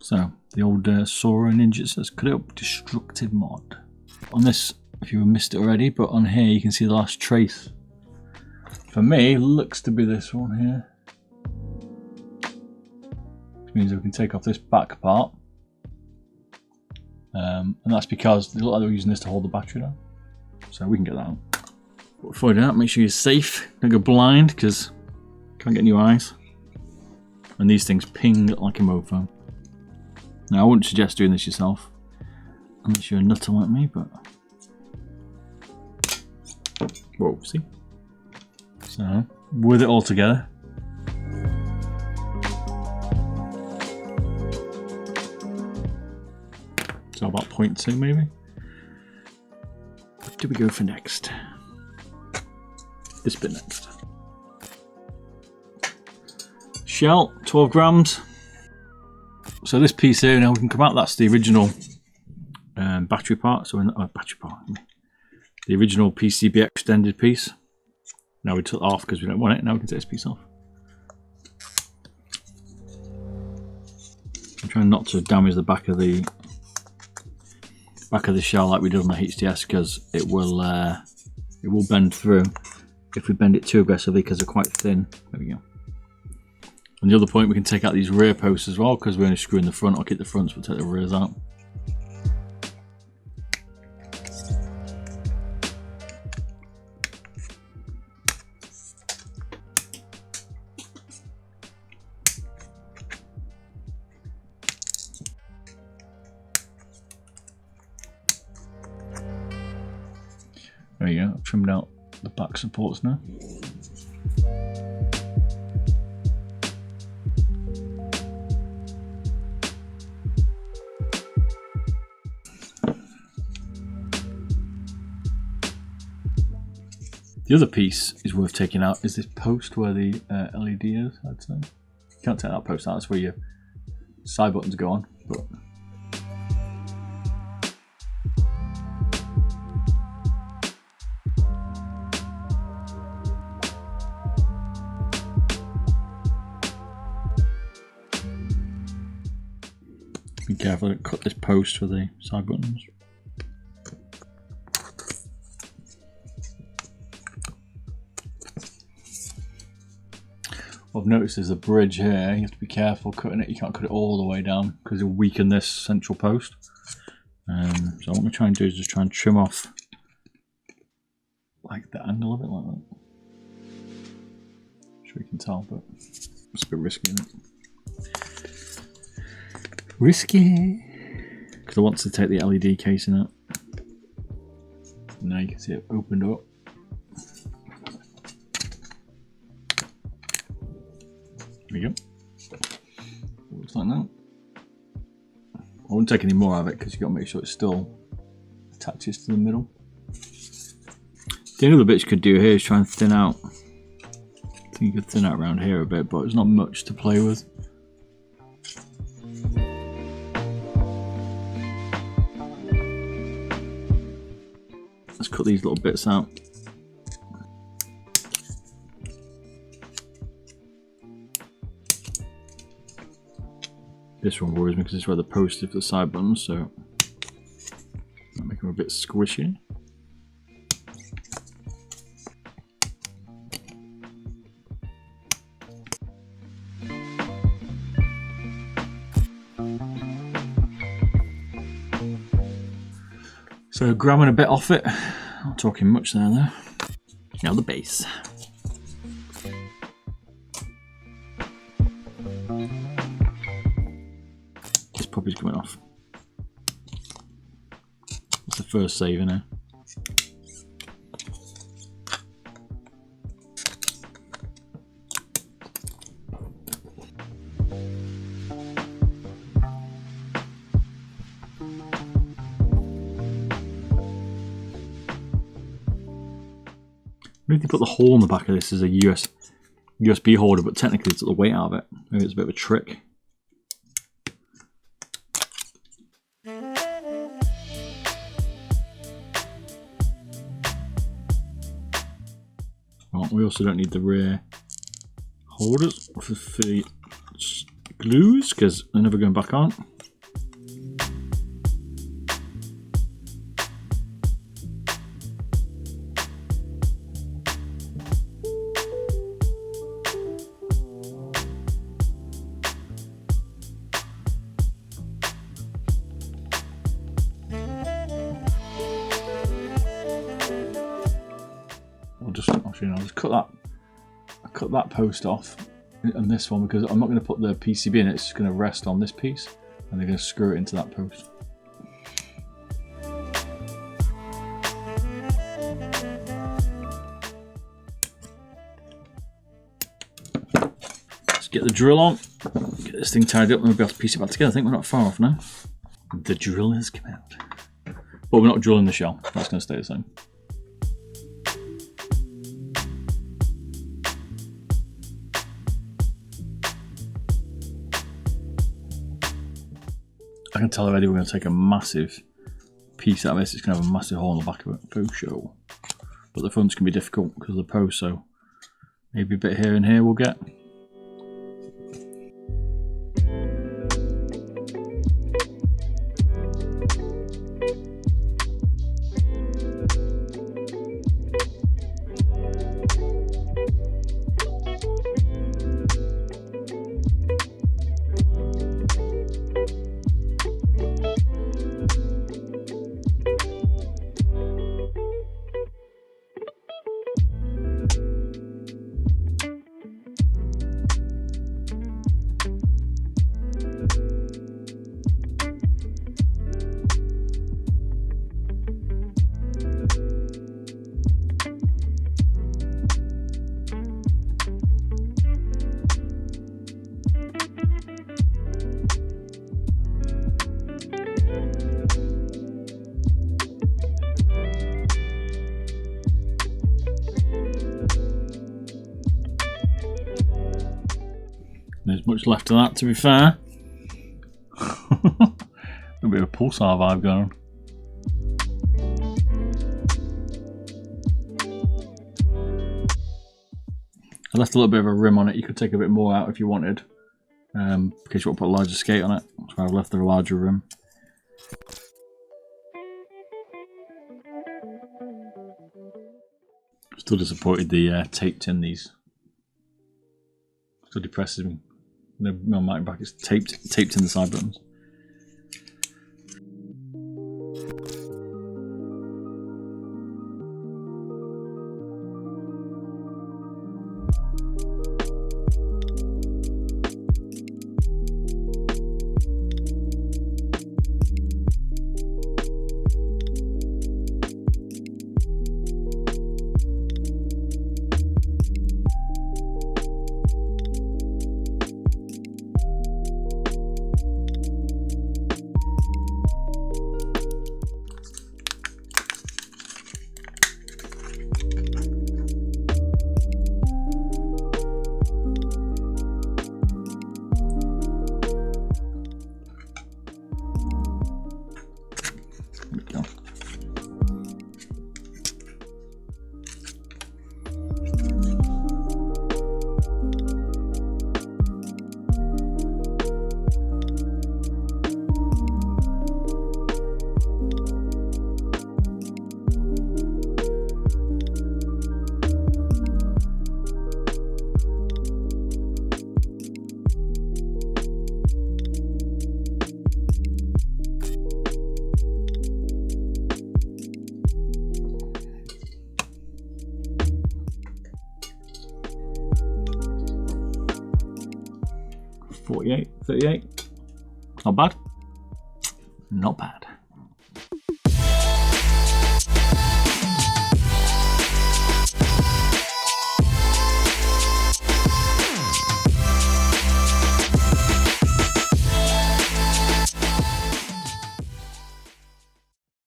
So the old Sora Ninjutso says, cut it up, destructive mod. On this, if you missed it already, but on here you can see the last trace. For me, looks to be this one here. Which means we can take off this back part. And that's because they look like they're using this to hold the battery down. So we can get that out. But before you do that, make sure you're safe. Don't go blind, because you can't get new eyes. And these things ping like a mofo. Now I wouldn't suggest doing this yourself, unless you're a nutter like me, but... Whoa, see? So, with it all together. So about 0.2 maybe. What do we go for next? This bit next. Shell, 12 grams. So this piece here, now we can come out, that's the original battery part. So the original PCB extended piece. Now we took it off because we don't want it. Now we can take this piece off. I'm trying not to damage the back of the shell like we did on the HDS, because it will bend through if we bend it too aggressively, because they're quite thin. There we go. And the other point, we can take out these rear posts as well, because we're only screwing the front. I'll keep the fronts, but take the rears out. There you go, I've trimmed out the back supports now. The other piece is worth taking out is this post where the LED is, I'd say. You can't take that post out, that's where your side buttons go on. But be careful, don't cut this post for the side buttons. What I've noticed is the bridge here, you have to be careful cutting it. You can't cut it all the way down because you'll weaken this central post. So what I'm going to try and do is just try and trim off like the angle of it, like that. I'm sure you can tell, but it's a bit risky, isn't it? Risky! Because I want to take the LED casing out. Now you can see it opened up. There we go. Looks like that. I won't take any more of it because you've got to make sure it still attaches to the middle. The only other bits you could do here is try and thin out. I think you could thin out around here a bit, but there's not much to play with. Let's cut these little bits out. This one worries me because it's where the post is for the side buttons, so I'll make them a bit squishy. So grabbing a bit off it, not talking much there though. Now the base. Puppy's coming off. It's the first save in here. Maybe they put the hole in the back of this as a USB holder, but technically it's the weight out of it. Maybe it's a bit of a trick. We also don't need the rear holders for the glues because they're never going back on. Actually, no, I'll just cut that. I cut that post off and this one because I'm not going to put the PCB in it. It's just going to rest on this piece, and they're going to screw it into that post. Let's get the drill on. Get this thing tied up, and we'll be able to piece it back together. I think we're not far off now. The drill has come out, but we're not drilling the shell. That's going to stay the same. I can tell already we're going to take a massive piece out of this. It's going to have a massive hole in the back of it for show. But the front's going to be difficult because of the post, so maybe a bit here and here we'll get. There's much left of that, to be fair. A bit of a pulsar vibe going on. I left a little bit of a rim on it. You could take a bit more out if you wanted, because you want to put a larger skate on it. So I've left the larger rim. Still disappointed the taped in these. Still depresses me. The mounting bracket's taped in the side buttons. .38, 38. Not bad. Not bad.